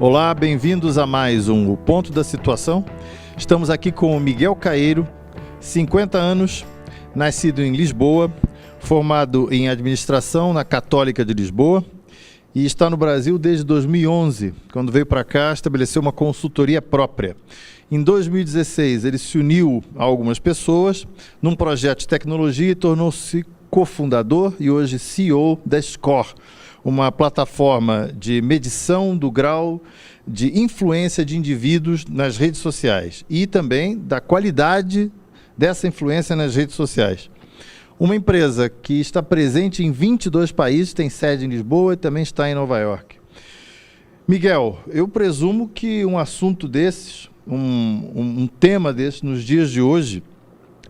Olá, bem-vindos a mais um O Ponto da Situação. Estamos aqui com o Miguel Caeiro, 50 anos, nascido em Lisboa, formado em administração na Católica de Lisboa e está no Brasil desde 2011, quando veio para cá estabeleceu uma consultoria própria. Em 2016, ele se uniu a algumas pessoas num projeto de tecnologia e tornou-se cofundador e hoje CEO da Score, uma plataforma de medição do grau de influência de indivíduos nas redes sociais e também da qualidade dessa influência nas redes sociais. Uma empresa que está presente em 22 países, tem sede em Lisboa e também está em Nova York. Miguel, eu presumo que um assunto desses, um tema desses nos dias de hoje,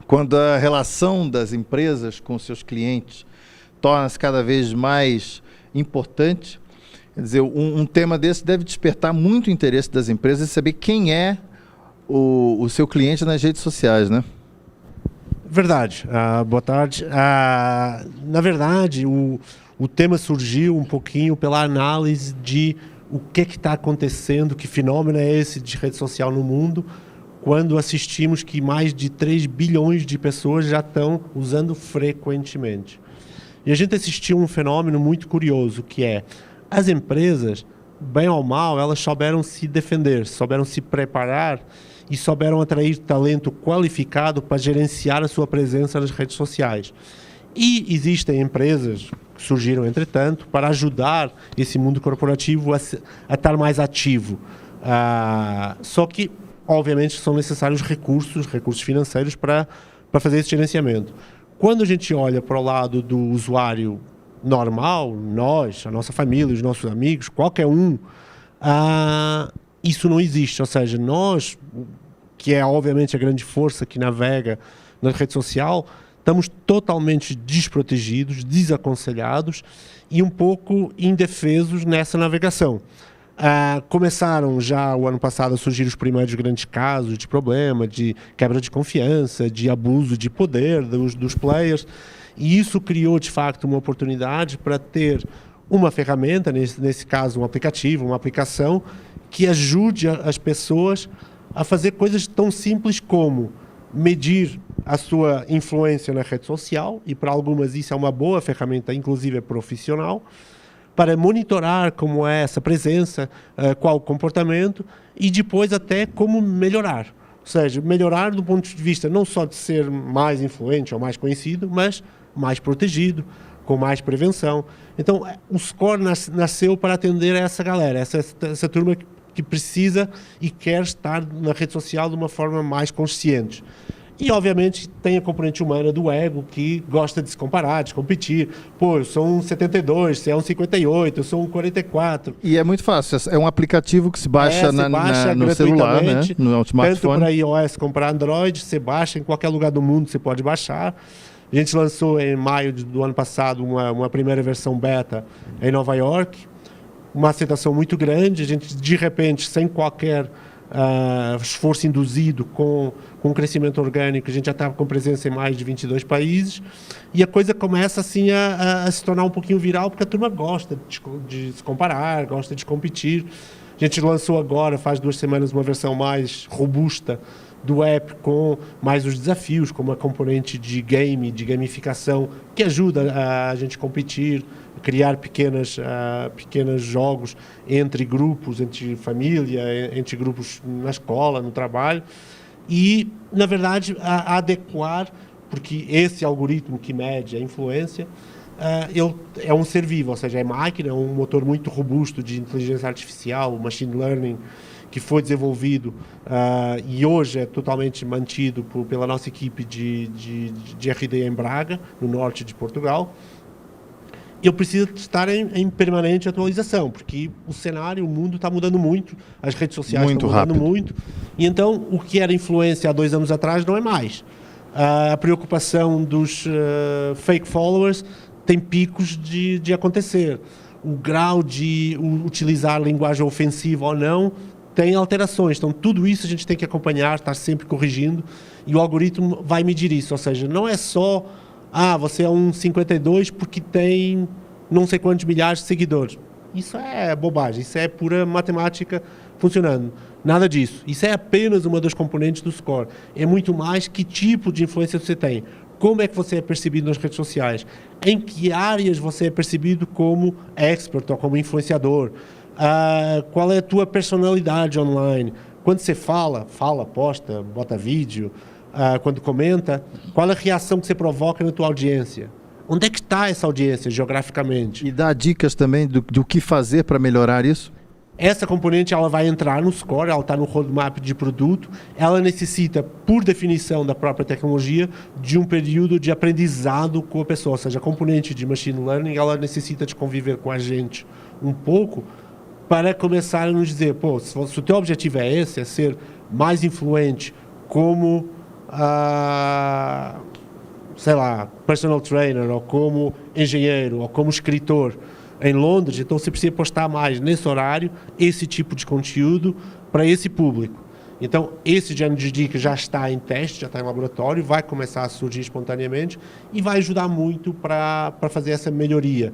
quando a relação das empresas com seus clientes torna-se cada vez mais importante, quer dizer, um tema desse deve despertar muito interesse das empresas e saber quem é o seu cliente nas redes sociais, né? Verdade. Boa tarde. Na verdade, o tema surgiu um pouquinho pela análise de o que está acontecendo, que fenômeno é esse de rede social no mundo, quando assistimos que mais de 3 bilhões de pessoas já estão usando frequentemente. E a gente assistiu a um fenômeno muito curioso, que é as empresas, bem ou mal, elas souberam se defender, souberam se preparar e souberam atrair talento qualificado para gerenciar a sua presença nas redes sociais. E existem empresas que surgiram, entretanto, para ajudar esse mundo corporativo a estar mais ativo. Só que, obviamente, são necessários recursos financeiros para fazer esse gerenciamento. Quando a gente olha para o lado do usuário normal, nós, a nossa família, os nossos amigos, qualquer um, isso não existe. Ou seja, nós, que é obviamente a grande força que navega na rede social, estamos totalmente desprotegidos, desaconselhados e um pouco indefesos nessa navegação. Começaram já o ano passado a surgir os primeiros grandes casos de problema, de quebra de confiança, de abuso de poder dos players, e isso criou de facto uma oportunidade para ter uma ferramenta, nesse caso um aplicativo, uma aplicação, que ajude as pessoas a fazer coisas tão simples como medir a sua influência na rede social, e para algumas isso é uma boa ferramenta, inclusive profissional, para monitorar como é essa presença, qual o comportamento, e depois até como melhorar. Ou seja, melhorar do ponto de vista não só de ser mais influente ou mais conhecido, mas mais protegido, com mais prevenção. Então, o Score nasceu para atender a essa galera, essa turma que precisa e quer estar na rede social de uma forma mais consciente. E, obviamente, tem a componente humana do ego, que gosta de se comparar, de competir. Pô, eu sou um 72, você é um 58, eu sou um 44. E é muito fácil, é um aplicativo que se baixa, no celular, né? No smartphone. Tanto para iOS como para Android, você baixa em qualquer lugar do mundo, você pode baixar. A gente lançou em maio do ano passado uma primeira versão beta em Nova York, uma aceitação muito grande. A gente, de repente, sem qualquer esforço induzido, com um crescimento orgânico, a gente já estava com presença em mais de 22 países, e a coisa começa assim a se tornar um pouquinho viral, porque a turma gosta de se comparar, gosta de competir. A gente lançou agora, faz 2 semanas, uma versão mais robusta do app, com mais os desafios, como a componente de gamificação, que ajuda a gente competir, criar pequenos jogos entre grupos, entre família, entre grupos na escola, no trabalho, e, na verdade, a adequar, porque esse algoritmo que mede a influência é um ser vivo, ou seja, é máquina, é um motor muito robusto de inteligência artificial, machine learning, que foi desenvolvido e hoje é totalmente mantido pela nossa equipe de R&D em Braga, no norte de Portugal. Eu preciso estar em permanente atualização, porque o cenário, o mundo está mudando muito, as redes sociais estão mudando muito, e então o que era influência há 2 anos atrás não é mais. A preocupação dos fake followers tem picos de acontecer. O grau de utilizar linguagem ofensiva ou não tem alterações. Então, tudo isso a gente tem que acompanhar, estar sempre corrigindo, e o algoritmo vai medir isso. Ou seja, não é só você é um 52 porque tem não sei quantos milhares de seguidores. Isso é bobagem, isso é pura matemática funcionando. Nada disso. Isso é apenas uma das componentes do score. É muito mais que tipo de influência você tem. Como é que você é percebido nas redes sociais? Em que áreas você é percebido como expert ou como influenciador? Qual é a tua personalidade online? Quando você fala, posta, bota vídeo, quando comenta, qual é a reação que você provoca na tua audiência? Onde é que está essa audiência geograficamente? E dá dicas também do que fazer para melhorar isso? Essa componente ela vai entrar no score, ela está no roadmap de produto, ela necessita, por definição da própria tecnologia, de um período de aprendizado com a pessoa, ou seja, a componente de machine learning ela necessita de conviver com a gente um pouco para começar a nos dizer, pô, se o teu objetivo é esse, é ser mais influente como, sei lá, personal trainer, ou como engenheiro, ou como escritor, em Londres, então você precisa postar mais nesse horário, esse tipo de conteúdo para esse público. Então, esse género de dica já está em teste, já está em laboratório, vai começar a surgir espontaneamente e vai ajudar muito para fazer essa melhoria,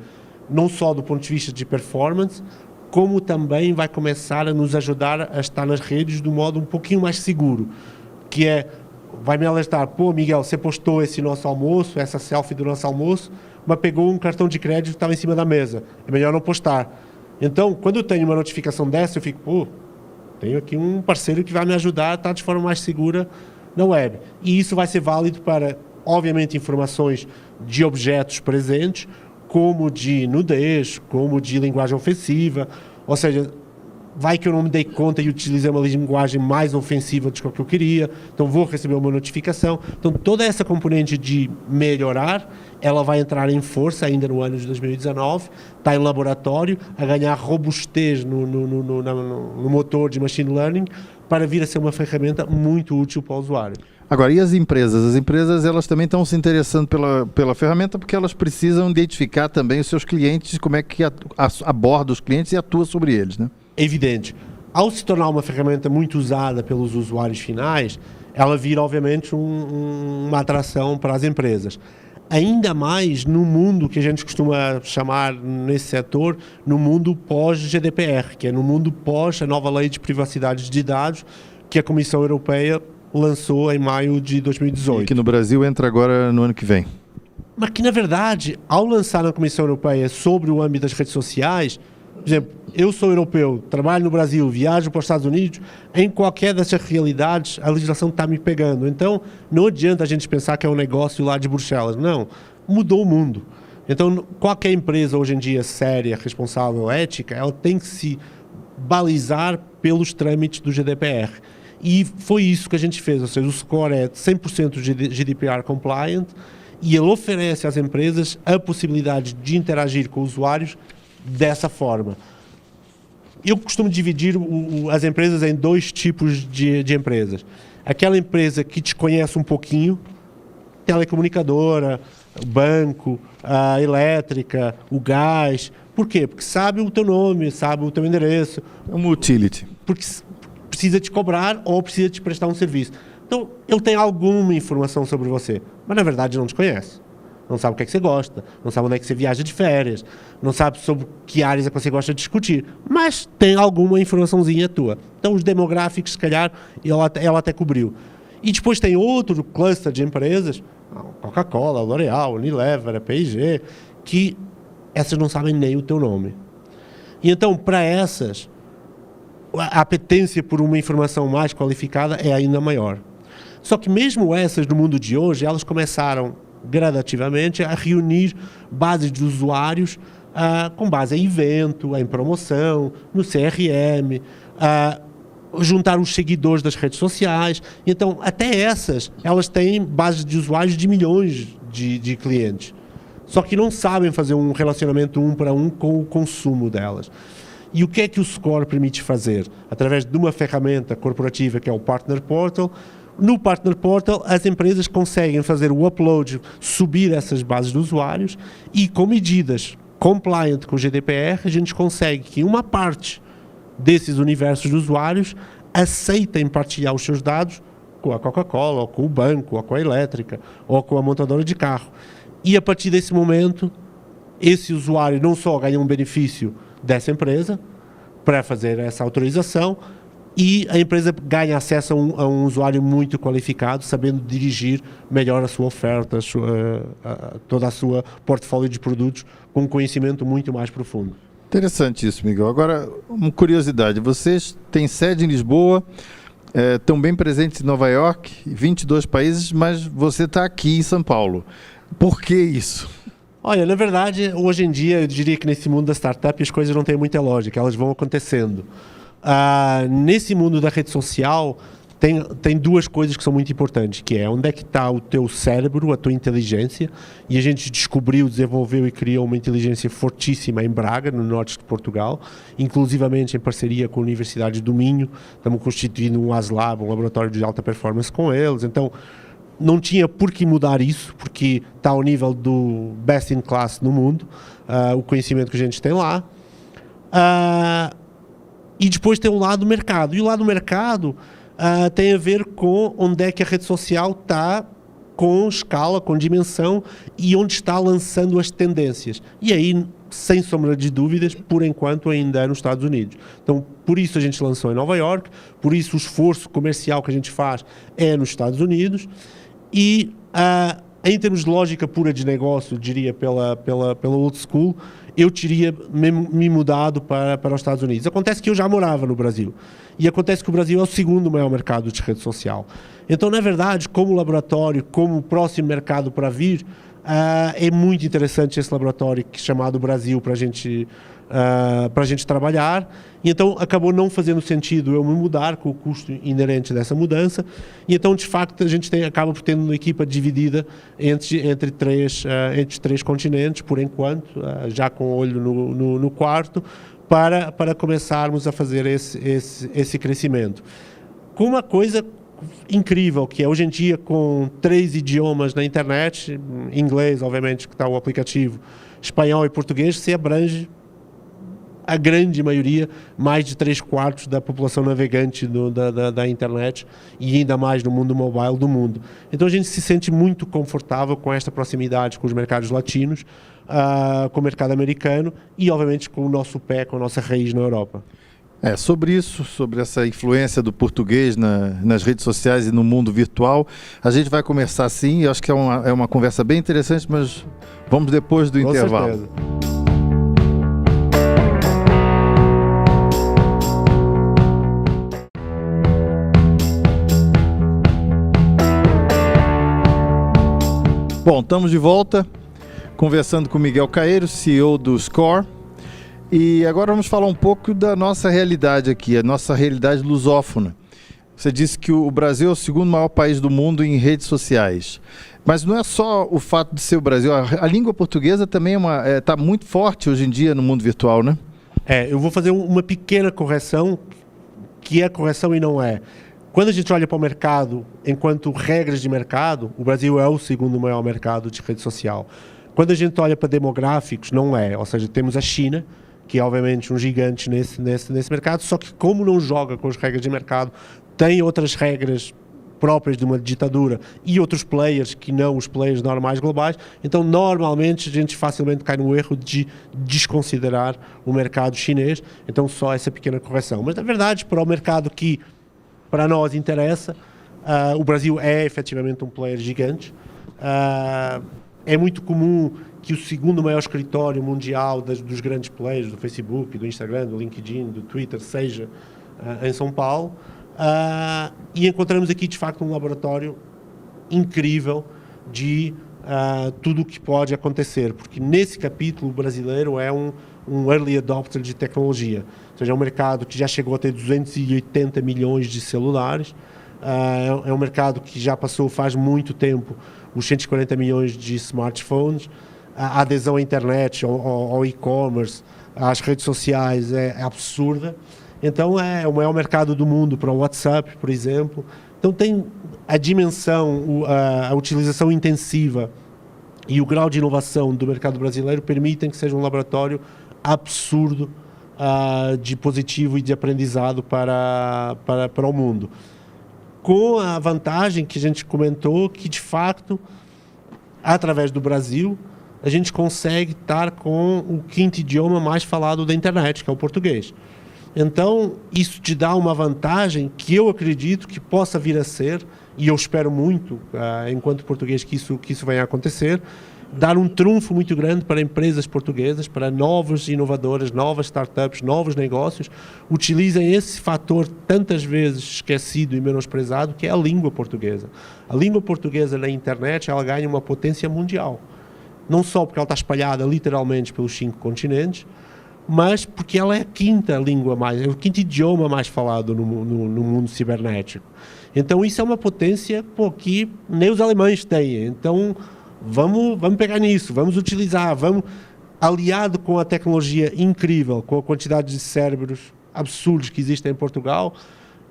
não só do ponto de vista de performance, como também vai começar a nos ajudar a estar nas redes de um modo um pouquinho mais seguro, que é, vai me alertar, pô, Miguel, você postou esse nosso almoço, essa selfie do nosso almoço, mas pegou um cartão de crédito que estava em cima da mesa. É melhor não postar. Então, quando eu tenho uma notificação dessa, eu fico, pô, tenho aqui um parceiro que vai me ajudar a estar de forma mais segura na web. E isso vai ser válido para, obviamente, informações de objetos presentes, como de nudez, como de linguagem ofensiva, ou seja, vai que eu não me dei conta e utilizei uma linguagem mais ofensiva do que eu queria, então vou receber uma notificação. Então toda essa componente de melhorar, ela vai entrar em força ainda no ano de 2019, está em laboratório, a ganhar robustez no motor de machine learning, para vir a ser uma ferramenta muito útil para o usuário. Agora, e as empresas? As empresas, elas também estão se interessando pela ferramenta porque elas precisam identificar também os seus clientes, como é que aborda os clientes e atua sobre eles, né? É evidente. Ao se tornar uma ferramenta muito usada pelos usuários finais, ela vira, obviamente, uma atração para as empresas. Ainda mais no mundo que a gente costuma chamar nesse setor, no mundo pós-GDPR, que é no mundo pós a nova lei de privacidade de dados que a Comissão Europeia lançou em maio de 2018. E que no Brasil entra agora no ano que vem. Mas que, na verdade, ao lançar na Comissão Europeia sobre o âmbito das redes sociais, por exemplo, eu sou europeu, trabalho no Brasil, viajo para os Estados Unidos, em qualquer dessas realidades a legislação está me pegando. Então, não adianta a gente pensar que é um negócio lá de Bruxelas. Não, mudou o mundo. Então, qualquer empresa hoje em dia séria, responsável, ética, ela tem que se balizar pelos trâmites do GDPR. E foi isso que a gente fez, ou seja, o score é 100% GDPR compliant e ele oferece às empresas a possibilidade de interagir com usuários dessa forma. Eu costumo dividir as empresas em dois tipos de empresas. Aquela empresa que te conhece um pouquinho, telecomunicadora, banco, a elétrica, o gás. Por quê? Porque sabe o teu nome, sabe o teu endereço. Uma utility. Porque precisa te cobrar ou precisa te prestar um serviço. Então, ele tem alguma informação sobre você, mas na verdade não te conhece. Não sabe o que é que você gosta, não sabe onde é que você viaja de férias, não sabe sobre que áreas é que você gosta de discutir, mas tem alguma informaçãozinha tua. Então, os demográficos, se calhar, ela até cobriu. E depois tem outro cluster de empresas, Coca-Cola, L'Oréal, Unilever, P&G, que essas não sabem nem o teu nome. E então, para essas, a apetência por uma informação mais qualificada é ainda maior. Só que mesmo essas, no mundo de hoje, elas começaram gradativamente a reunir bases de usuários com base em evento, em promoção, no CRM, juntar os seguidores das redes sociais. Então, até essas, elas têm bases de usuários de milhões de clientes. Só que não sabem fazer um relacionamento um para um com o consumo delas. E o que é que o Score permite fazer? Através de uma ferramenta corporativa que é o Partner Portal. No Partner Portal, as empresas conseguem fazer o upload, subir essas bases de usuários e, com medidas compliant com o GDPR, a gente consegue que uma parte desses universos de usuários aceitem partilhar os seus dados com a Coca-Cola, ou com o banco, ou com a elétrica, ou com a montadora de carro. E, a partir desse momento, esse usuário não só ganha um benefício dessa empresa para fazer essa autorização, e a empresa ganha acesso a um usuário muito qualificado, sabendo dirigir melhor a sua oferta, toda a sua portfólio de produtos, com um conhecimento muito mais profundo. Interessante isso, Miguel. Agora, uma curiosidade, vocês têm sede em Lisboa, estão bem presentes em Nova York, 22 países, mas você está aqui em São Paulo. Por que isso? Olha, na verdade, hoje em dia, eu diria que nesse mundo da startup as coisas não têm muita lógica, elas vão acontecendo. Nesse mundo da rede social, tem duas coisas que são muito importantes, que é onde é que está o teu cérebro, a tua inteligência, e a gente descobriu, desenvolveu e criou uma inteligência fortíssima em Braga, no norte de Portugal, inclusivamente em parceria com a Universidade do Minho. Estamos constituindo um ASLab, um laboratório de alta performance com eles, então não tinha por que mudar isso, porque está ao nível do best in class no mundo, o conhecimento que a gente tem lá. E depois tem o lado mercado. E o lado mercado tem a ver com onde é que a rede social está com escala, com dimensão, e onde está lançando as tendências. E aí, sem sombra de dúvidas, por enquanto ainda é nos Estados Unidos. Então, por isso a gente lançou em Nova York, por isso o esforço comercial que a gente faz é nos Estados Unidos. E em termos de lógica pura de negócio, diria pela old school, eu teria me mudado para os Estados Unidos. Acontece que eu já morava no Brasil. E acontece que o Brasil é o segundo maior mercado de rede social. Então, na verdade, como laboratório, como próximo mercado para vir, é muito interessante esse laboratório chamado Brasil para a gente trabalhar. E então acabou não fazendo sentido eu me mudar com o custo inerente dessa mudança. E então, de facto, a gente acaba por ter uma equipa dividida entre três continentes, por enquanto, já com o olho no quarto, para começarmos a fazer esse crescimento. Com uma coisa incrível, que é hoje em dia com 3 idiomas na internet, inglês, obviamente, que está o aplicativo, espanhol e português, se abrange a grande maioria, mais de 3/4 da população navegante da internet, e ainda mais no mundo mobile do mundo. Então a gente se sente muito confortável com esta proximidade com os mercados latinos, com o mercado americano e, obviamente, com o nosso pé, com a nossa raiz na Europa. Sobre isso, sobre essa influência do português nas redes sociais e no mundo virtual, a gente vai conversar sim. Eu acho que é uma conversa bem interessante, mas vamos depois do intervalo. Com certeza. Bom, estamos de volta conversando com Miguel Caeiro, CEO do Score. E agora vamos falar um pouco da nossa realidade aqui, a nossa realidade lusófona. Você disse que o Brasil é o segundo maior país do mundo em redes sociais. Mas não é só o fato de ser o Brasil, a língua portuguesa também está muito forte hoje em dia no mundo virtual, né? Eu vou fazer uma pequena correção, que é correção e não é. Quando a gente olha para o mercado, enquanto regras de mercado, o Brasil é o segundo maior mercado de rede social. Quando a gente olha para demográficos, não é. Ou seja, temos a China, que é obviamente um gigante nesse mercado, só que como não joga com as regras de mercado, tem outras regras próprias de uma ditadura e outros players que não os players normais globais, então normalmente a gente facilmente cai no erro de desconsiderar o mercado chinês. Então só essa pequena correção. Mas na verdade, para o mercado que para nós interessa, o Brasil é efetivamente um player gigante. É muito comum que o segundo maior escritório mundial dos grandes players, do Facebook, do Instagram, do LinkedIn, do Twitter, seja em São Paulo. E encontramos aqui, de facto, um laboratório incrível de tudo o que pode acontecer, porque nesse capítulo o brasileiro é um early adopter de tecnologia. Ou seja, é um mercado que já chegou a ter 280 milhões de celulares, é um mercado que já passou faz muito tempo os 140 milhões de smartphones, a adesão à internet, ao e-commerce, às redes sociais é absurda. Então é o maior mercado do mundo para o WhatsApp, por exemplo. Então tem a dimensão, a utilização intensiva e o grau de inovação do mercado brasileiro permitem que seja um laboratório absurdo de positivo e de aprendizado para o mundo. Com a vantagem que a gente comentou, que de facto, através do Brasil, a gente consegue estar com o quinto idioma mais falado da internet, que é o português. Então, isso te dá uma vantagem que eu acredito que possa vir a ser, e eu espero muito, enquanto português, que isso venha a acontecer, dar um trunfo muito grande para empresas portuguesas, para novos inovadores, novas startups, novos negócios, utilizem esse fator tantas vezes esquecido e menosprezado, que é a língua portuguesa. A língua portuguesa na internet, ela ganha uma potência mundial. Não só porque ela está espalhada literalmente pelos 5 continentes, mas porque ela é a quinta língua é o quinto idioma mais falado no mundo cibernético. Então isso é uma potência que nem os alemães têm. Então vamos pegar nisso, vamos utilizar, aliado com a tecnologia incrível, com a quantidade de cérebros absurdos que existem em Portugal,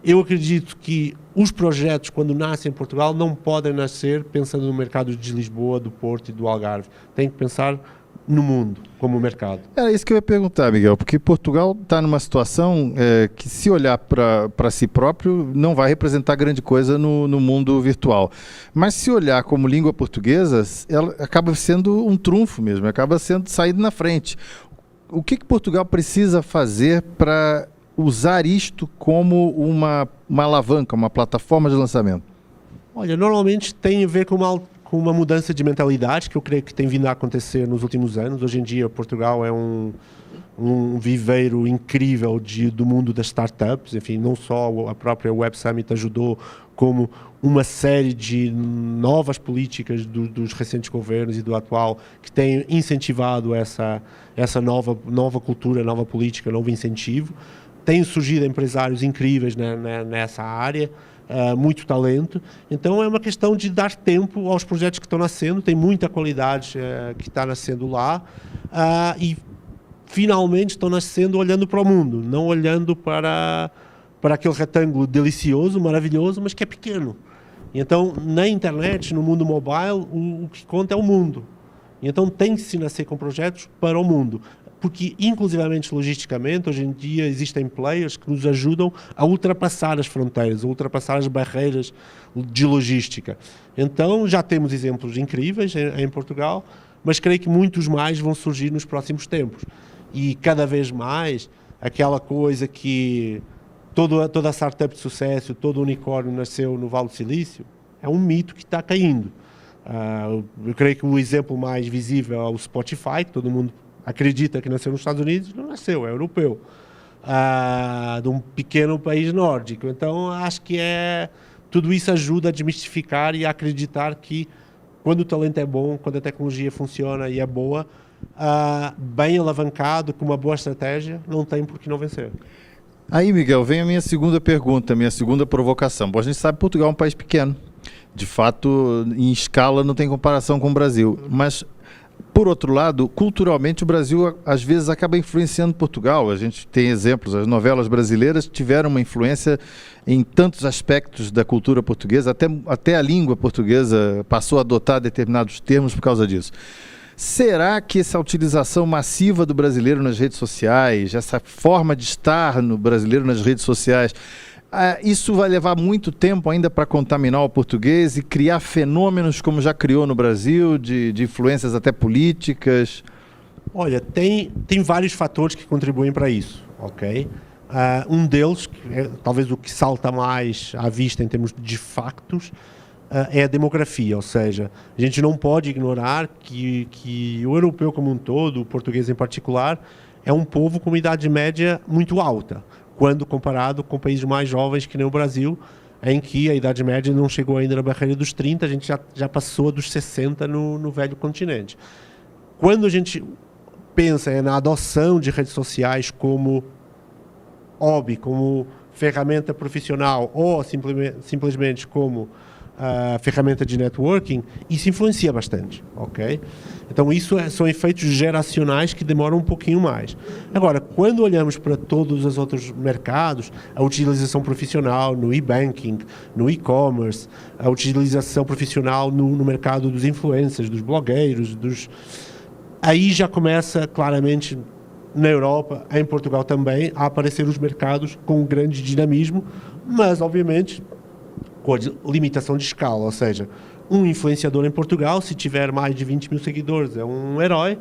eu acredito que os projetos, quando nascem em Portugal, não podem nascer pensando no mercado de Lisboa, do Porto e do Algarve. Tem que pensar no mundo, como mercado. Era isso que eu ia perguntar, Miguel, porque Portugal está numa situação que, se olhar para si próprio, não vai representar grande coisa no mundo virtual. Mas se olhar como língua portuguesa, ela acaba sendo um trunfo mesmo, acaba sendo saído na frente. O que Portugal precisa fazer para usar isto como uma alavanca, uma plataforma de lançamento? Olha, normalmente tem a ver com uma mudança de mentalidade que eu creio que tem vindo a acontecer nos últimos anos. Hoje em dia, Portugal é um viveiro incrível do mundo das startups. Enfim, não só a própria Web Summit ajudou, como uma série de novas políticas dos recentes governos e do atual que têm incentivado essa nova cultura, nova política, novo incentivo. Têm surgido empresários incríveis nessa área. Muito talento, então é uma questão de dar tempo aos projetos que estão nascendo, tem muita qualidade que está nascendo lá, e finalmente estão nascendo olhando para o mundo, não olhando para aquele retângulo delicioso, maravilhoso, mas que é pequeno. Então, na internet, no mundo mobile, o que conta é o mundo. Então tem que se nascer com projetos para o mundo. Porque, inclusivamente logisticamente, hoje em dia existem players que nos ajudam a ultrapassar as fronteiras, a ultrapassar as barreiras de logística. Então, já temos exemplos incríveis em Portugal, mas creio que muitos mais vão surgir nos próximos tempos. E, cada vez mais, aquela coisa que toda a startup de sucesso, todo unicórnio nasceu no Vale do Silício, é um mito que está caindo. Eu creio que o exemplo mais visível é o Spotify, que todo mundo acredita que nasceu nos Estados Unidos, não nasceu, é europeu, de um pequeno país nórdico. Então, acho que tudo isso ajuda a desmistificar e a acreditar que, quando o talento é bom, quando a tecnologia funciona e é boa, bem alavancado, com uma boa estratégia, não tem por que não vencer. Aí, Miguel, vem a minha segunda pergunta, a minha segunda provocação. Bom, a gente sabe que Portugal é um país pequeno. De fato, em escala, não tem comparação com o Brasil. Mas, por outro lado, culturalmente, o Brasil às vezes acaba influenciando Portugal. A gente tem exemplos, as novelas brasileiras tiveram uma influência em tantos aspectos da cultura portuguesa, até a língua portuguesa passou a adotar determinados termos por causa disso. Será que essa utilização massiva do brasileiro nas redes sociais, essa forma de estar no brasileiro nas redes sociais, isso vai levar muito tempo ainda para contaminar o português e criar fenômenos como já criou no Brasil, de influências até políticas? Olha, tem vários fatores que contribuem para isso, ok? Um deles, que é talvez o que salta mais à vista em termos de factos, é a demografia, ou seja, a gente não pode ignorar que o europeu como um todo, o português em particular, é um povo com uma idade média muito alta, quando comparado com países mais jovens que nem o Brasil, em que a idade média não chegou ainda na barreira dos 30, a gente já passou dos 60 no velho continente. Quando a gente pensa na adoção de redes sociais como hobby, como ferramenta profissional ou simplesmente como ferramenta de networking, isso influencia bastante, ok? Então isso são efeitos geracionais que demoram um pouquinho mais. Agora, quando olhamos para todos os outros mercados, a utilização profissional no e-banking, no e-commerce, a utilização profissional no mercado dos influencers, dos blogueiros, aí já começa claramente na Europa, em Portugal também, a aparecer os mercados com um grande dinamismo, mas obviamente com a limitação de escala, ou seja, um influenciador em Portugal, se tiver mais de 20 mil seguidores, é um herói.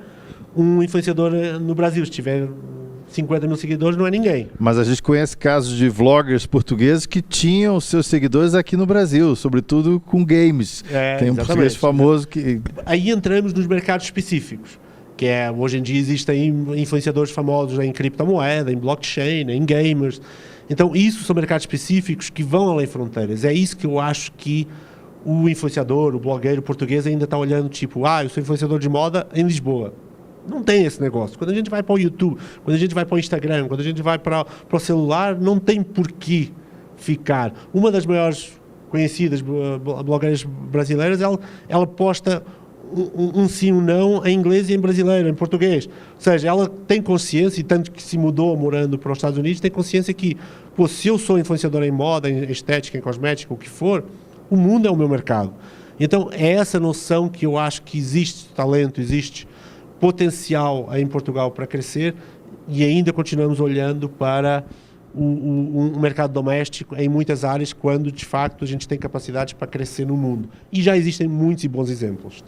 Um influenciador no Brasil, se tiver 50 mil seguidores, não é ninguém. Mas a gente conhece casos de vloggers portugueses que tinham os seus seguidores aqui no Brasil, sobretudo com games. Tem um português famoso que... Aí entramos nos mercados específicos, que é, hoje em dia existem influenciadores famosos em criptomoeda, em blockchain, em gamers. Então, isso são mercados específicos que vão além fronteiras. É isso que eu acho que o influenciador, o blogueiro português ainda está olhando, tipo, eu sou influenciador de moda em Lisboa. Não tem esse negócio. Quando a gente vai para o YouTube, quando a gente vai para o Instagram, quando a gente vai para o celular, não tem porquê ficar. Uma das maiores conhecidas blogueiras brasileiras, ela posta um sim ou não em inglês e em brasileiro, em português. Ou seja, ela tem consciência, e tanto que se mudou morando para os Estados Unidos, tem consciência que, se eu sou influenciador em moda, em estética, em cosmética, o que for, o mundo é o meu mercado. Então, é essa noção que eu acho que existe talento, existe potencial em Portugal para crescer, e ainda continuamos olhando para o mercado doméstico em muitas áreas, quando de facto a gente tem capacidades para crescer no mundo. E já existem muitos e bons exemplos.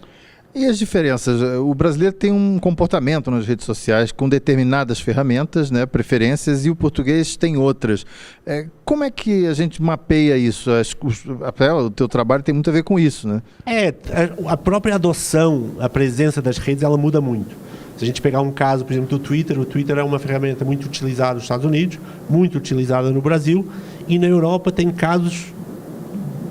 E as diferenças? O brasileiro tem um comportamento nas redes sociais com determinadas ferramentas, né, preferências, e o português tem outras. Como é que a gente mapeia isso? O teu trabalho tem muito a ver com isso, né? A própria adoção, a presença das redes, ela muda muito. Se a gente pegar um caso, por exemplo, do Twitter, o Twitter é uma ferramenta muito utilizada nos Estados Unidos, muito utilizada no Brasil, e na Europa tem casos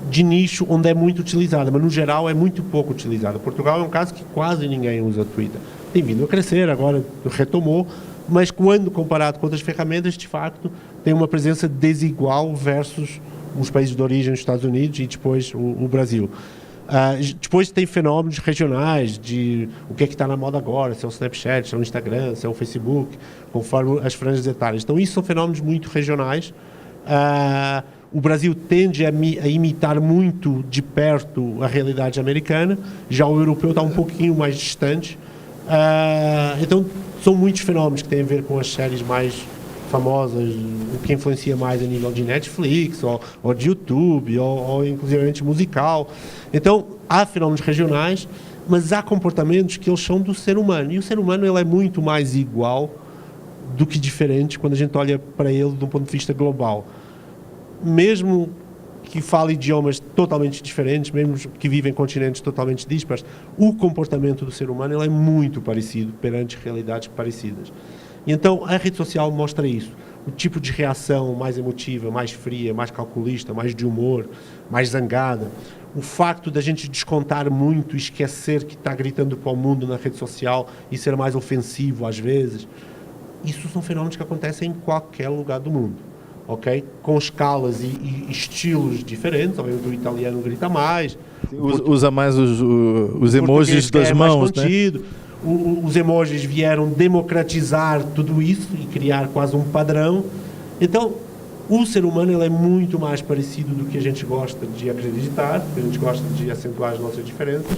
de nicho onde é muito utilizada, mas no geral é muito pouco utilizada. Portugal é um caso que quase ninguém usa Twitter. Tem vindo a crescer, agora retomou, mas quando comparado com outras ferramentas, de facto, tem uma presença desigual versus os países de origem, os Estados Unidos e depois o Brasil. Depois tem fenômenos regionais de o que é que está na moda agora, se é o Snapchat, se é o Instagram, se é o Facebook, conforme as franjas etárias. Então, isso são fenômenos muito regionais. O Brasil tende a imitar muito de perto a realidade americana, já o europeu está um pouquinho mais distante. Então, são muitos fenómenos que têm a ver com as séries mais famosas, o que influencia mais a nível de Netflix, ou de YouTube, ou inclusivamente musical. Então, há fenómenos regionais, mas há comportamentos que eles são do ser humano. E o ser humano ele é muito mais igual do que diferente quando a gente olha para ele de um ponto de vista global. Mesmo que fale idiomas totalmente diferentes, mesmo que vivem em continentes totalmente dispares, o comportamento do ser humano ele é muito parecido perante realidades parecidas. E então a rede social mostra isso. O tipo de reação mais emotiva, mais fria, mais calculista, mais de humor, mais zangada. O facto da gente descontar muito e esquecer que está gritando para o mundo na rede social e ser mais ofensivo às vezes. Isso são fenómenos que acontecem em qualquer lugar do mundo. Okay? Com escalas e estilos diferentes, o italiano grita mais, usa mais os emojis das mãos, né? Os emojis vieram democratizar tudo isso e criar quase um padrão. Então, o ser humano ele é muito mais parecido do que a gente gosta de acreditar, do que a gente gosta de acentuar as nossas diferenças.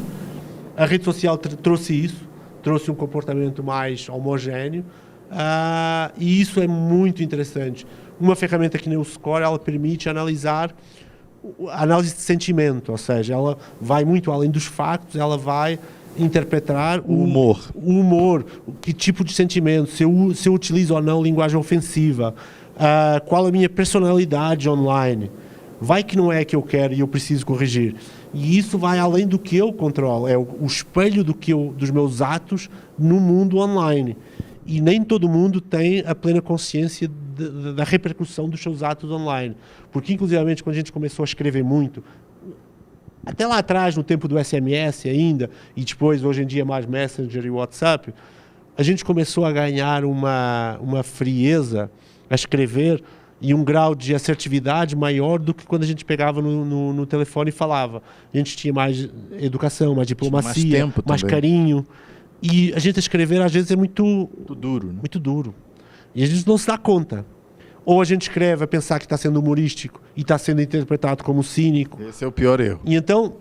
A rede social trouxe isso, trouxe um comportamento mais homogéneo, e isso é muito interessante. Uma ferramenta que nem o Score, ela permite analisar a análise de sentimento, ou seja, ela vai muito além dos factos, ela vai interpretar o humor, que tipo de sentimento, se eu utilizo ou não linguagem ofensiva, qual a minha personalidade online, vai que não é que eu quero e eu preciso corrigir. E isso vai além do que eu controlo, é o espelho dos meus atos no mundo online. E nem todo mundo tem a plena consciência da repercussão dos seus atos online. Porque, inclusivamente, quando a gente começou a escrever muito, até lá atrás, no tempo do SMS ainda, e depois, hoje em dia, mais Messenger e WhatsApp, a gente começou a ganhar uma frieza a escrever e um grau de assertividade maior do que quando a gente pegava no telefone e falava. A gente tinha mais educação, mais diplomacia, mais carinho. E a gente escrever, às vezes, é muito duro, né? Muito duro. E a gente não se dá conta. Ou a gente escreve a pensar que está sendo humorístico e está sendo interpretado como cínico. Esse é o pior erro. E então,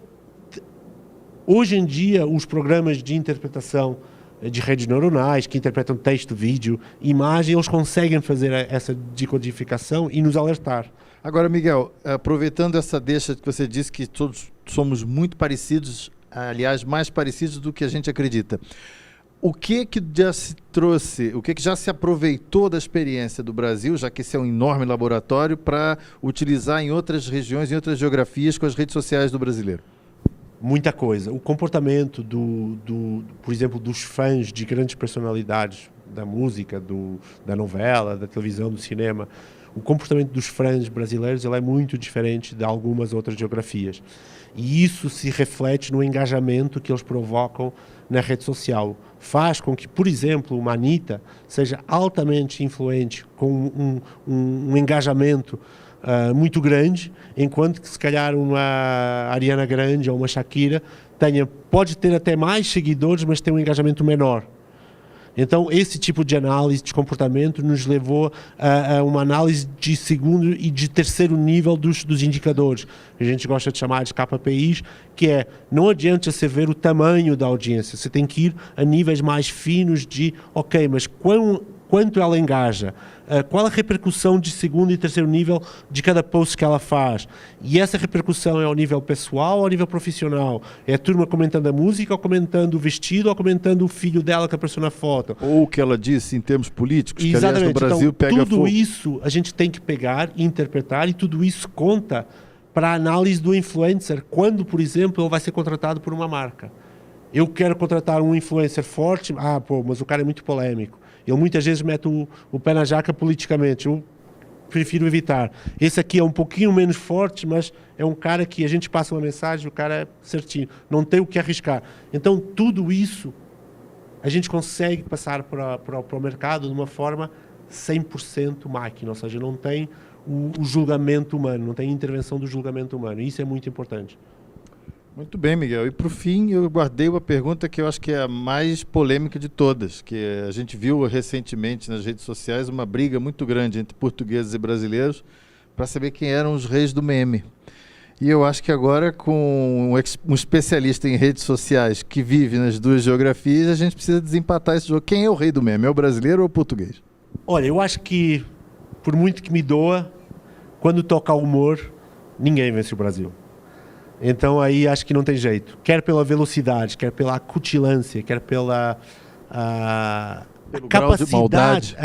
hoje em dia, os programas de interpretação de redes neuronais, que interpretam texto, vídeo, imagem, eles conseguem fazer essa decodificação e nos alertar. Agora, Miguel, aproveitando essa deixa que você disse que todos somos muito parecidos, aliás, mais parecidos do que a gente acredita. O que já se trouxe, o que já se aproveitou da experiência do Brasil, já que esse é um enorme laboratório, para utilizar em outras regiões, em outras geografias, com as redes sociais do brasileiro? Muita coisa. O comportamento, por exemplo, dos fãs de grandes personalidades da música, da novela, da televisão, do cinema, o comportamento dos fãs brasileiros ele é muito diferente de algumas outras geografias. E isso se reflete no engajamento que eles provocam na rede social. Faz com que, por exemplo, uma Anitta seja altamente influente, com um engajamento muito grande, enquanto que, se calhar, uma Ariana Grande ou uma Shakira pode ter até mais seguidores, mas tem um engajamento menor. Então, esse tipo de análise de comportamento nos levou a uma análise de segundo e de terceiro nível dos indicadores. A gente gosta de chamar de KPIs, que não adianta você ver o tamanho da audiência, você tem que ir a níveis mais finos de, ok, mas quanto ela engaja, qual a repercussão de segundo e terceiro nível de cada post que ela faz. E essa repercussão é ao nível pessoal ou ao nível profissional? É a turma comentando a música, ou comentando o vestido, ou comentando o filho dela que apareceu na foto? Ou o que ela disse em termos políticos, que exatamente. Aliás no Brasil então, pega tudo fogo. Isso a gente tem que pegar, interpretar, e tudo isso conta para a análise do influencer, quando, por exemplo, ele vai ser contratado por uma marca. Eu quero contratar um influencer forte, mas o cara é muito polêmico. Ele muitas vezes mete o pé na jaca politicamente. Eu prefiro evitar. Esse aqui é um pouquinho menos forte, mas é um cara que a gente passa uma mensagem, o cara é certinho. Não tem o que arriscar. Então, tudo isso a gente consegue passar para o mercado de uma forma 100% máquina. Ou seja, não tem o julgamento humano, não tem intervenção do julgamento humano. Isso é muito importante. Muito bem, Miguel. E para o fim, eu guardei uma pergunta que eu acho que é a mais polêmica de todas, que a gente viu recentemente nas redes sociais uma briga muito grande entre portugueses e brasileiros para saber quem eram os reis do meme. E eu acho que agora, com um especialista em redes sociais que vive nas duas geografias, a gente precisa desempatar esse jogo. Quem é o rei do meme? É o brasileiro ou o português? Olha, eu acho que, por muito que me doa, quando toca o humor, ninguém vence o Brasil. Então aí acho que não tem jeito. Quer pela velocidade, quer pela acutilância, quer pela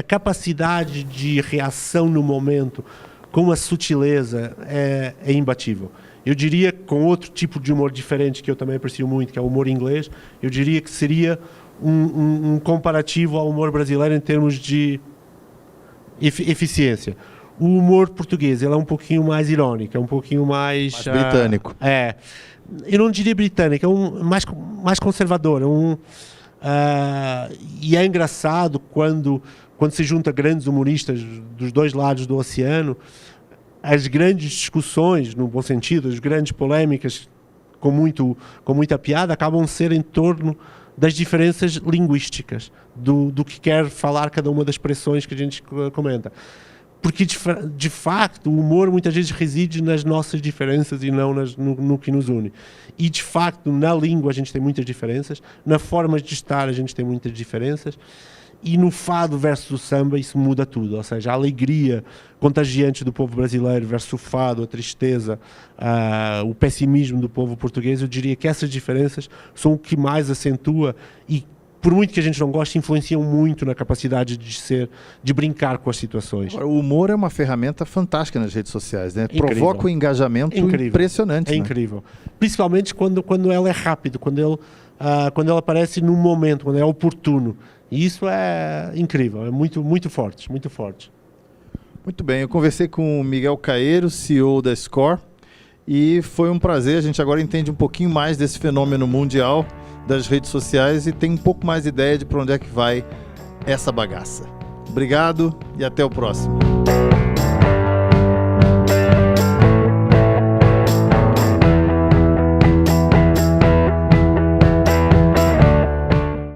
capacidade de reação no momento, com a sutileza, é imbatível. Eu diria, com outro tipo de humor diferente, que eu também aprecio muito, que é o humor inglês, eu diria que seria um comparativo ao humor brasileiro em termos de eficiência. O humor português ele é um pouquinho mais irónico, é um pouquinho mais britânico. Eu não diria britânico, é mais conservador. E é engraçado quando se junta grandes humoristas dos dois lados do oceano, as grandes discussões, no bom sentido, as grandes polêmicas com muita piada, acabam ser em torno das diferenças linguísticas, do que quer falar cada uma das expressões que a gente comenta. Porque, de facto, o humor muitas vezes reside nas nossas diferenças e não no que nos une. E, de facto, na língua a gente tem muitas diferenças, na forma de estar a gente tem muitas diferenças, e no fado versus o samba isso muda tudo. Ou seja, a alegria contagiante do povo brasileiro versus o fado, a tristeza, o pessimismo do povo português, eu diria que essas diferenças são o que mais acentua e, por muito que a gente não goste, influenciam muito na capacidade de brincar com as situações. O humor é uma ferramenta fantástica nas redes sociais, né? Provoca um engajamento impressionante. É incrível. Principalmente quando ela é rápido, quando ela aparece num momento, quando é oportuno. E isso é incrível, é muito, muito forte, muito forte. Muito bem, eu conversei com o Miguel Caeiro, CEO da Score, e foi um prazer. A gente agora entende um pouquinho mais desse fenômeno mundial das redes sociais e tem um pouco mais ideia de para onde é que vai essa bagaça. Obrigado e até o próximo.